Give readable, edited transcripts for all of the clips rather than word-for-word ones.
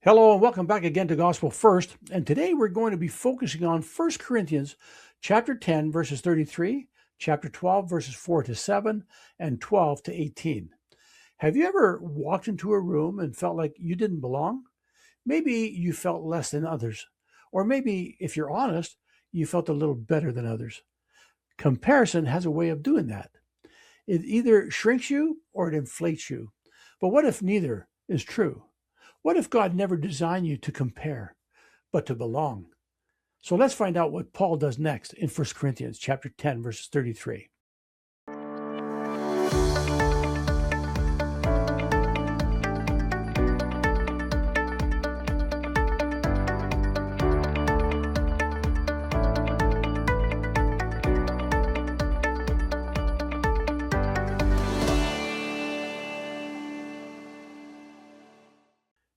Hello and welcome back again to Gospel First. And today we're going to be focusing on 1 Corinthians chapter 10, verses 33, chapter 12, verses 4 to 7, and 12 to 18. Have you ever walked into a room and felt like you didn't belong? Maybe you felt less than others. Or maybe, if you're honest, you felt a little better than others. Comparison has a way of doing that. It either shrinks you or it inflates you. But what if neither is true? What if God never designed you to compare, but to belong? So let's find out what Paul does next in 1 Corinthians chapter 10, verses 33.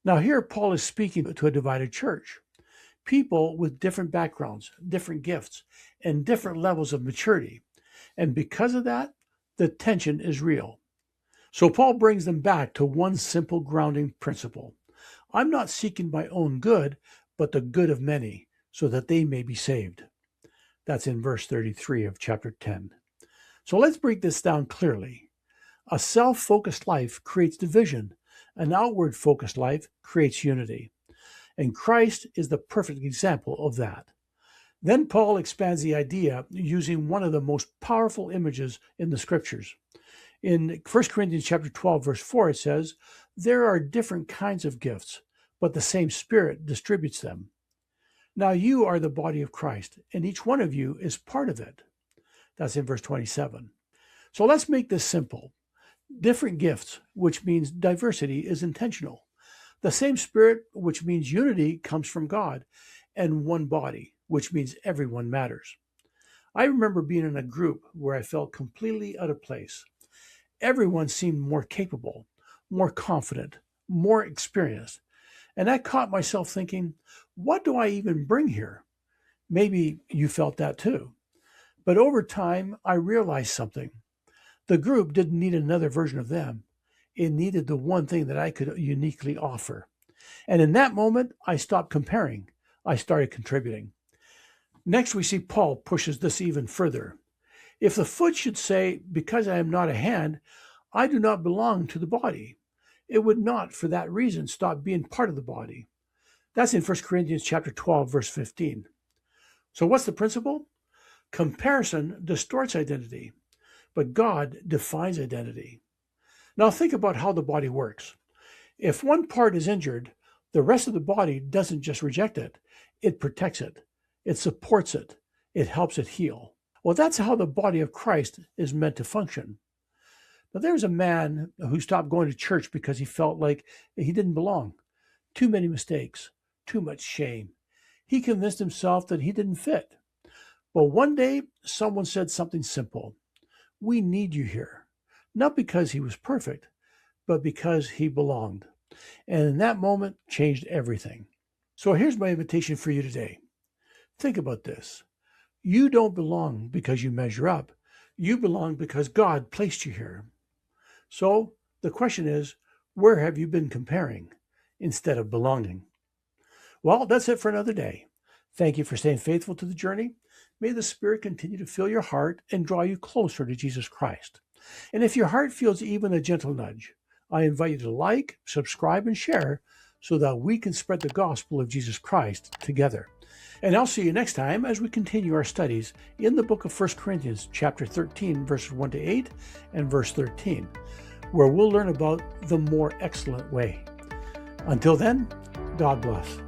Now here Paul is speaking to a divided church, people with different backgrounds, different gifts, and different levels of maturity. And because of that, the tension is real. So Paul brings them back to one simple grounding principle. I'm not seeking my own good, but the good of many, so that they may be saved. That's in verse 33 of chapter 10. So let's break this down clearly. A self-focused life creates division. An outward-focused life creates unity. And Christ is the perfect example of that. Then Paul expands the idea using one of the most powerful images in the scriptures. In 1 Corinthians chapter 12, verse 4, it says, "There are different kinds of gifts, but the same Spirit distributes them. Now you are the body of Christ, and each one of you is part of it." That's in verse 27. So let's make this simple. Different gifts, which means diversity, is intentional. The same Spirit, which means unity, comes from God, and one body, which means everyone matters. I remember being in a group where I felt completely out of place. Everyone seemed more capable, more confident, more experienced, and I caught myself thinking, what do I even bring here? Maybe you felt that too. But over time, I realized something. The group didn't need another version of them. It needed the one thing that I could uniquely offer. And in that moment, I stopped comparing. I started contributing. Next, we see Paul pushes this even further. If the foot should say, "Because I am not a hand, I do not belong to the body," it would not, for that reason, stop being part of the body. That's in 1 Corinthians chapter 12, verse 15. So what's the principle? Comparison distorts identity, but God defines identity. Now think about how the body works. If one part is injured, the rest of the body doesn't just reject it. It protects it. It supports it. It helps it heal. Well, that's how the body of Christ is meant to function. Now there's a man who stopped going to church because he felt like he didn't belong. Too many mistakes, too much shame. He convinced himself that he didn't fit. But one day, someone said something simple. "We need you here." Not because he was perfect, but because he belonged. And in that moment, changed everything. So here's my invitation for you today. Think about this. You don't belong because you measure up. You belong because God placed you here. So the question is, where have you been comparing instead of belonging? Well, that's it for another day. Thank you for staying faithful to the journey. May the Spirit continue to fill your heart and draw you closer to Jesus Christ. And if your heart feels even a gentle nudge, I invite you to like, subscribe, and share so that we can spread the gospel of Jesus Christ together. And I'll see you next time as we continue our studies in the book of 1 Corinthians chapter 13, verses 1 to 8 and verse 13, where we'll learn about the more excellent way. Until then, God bless.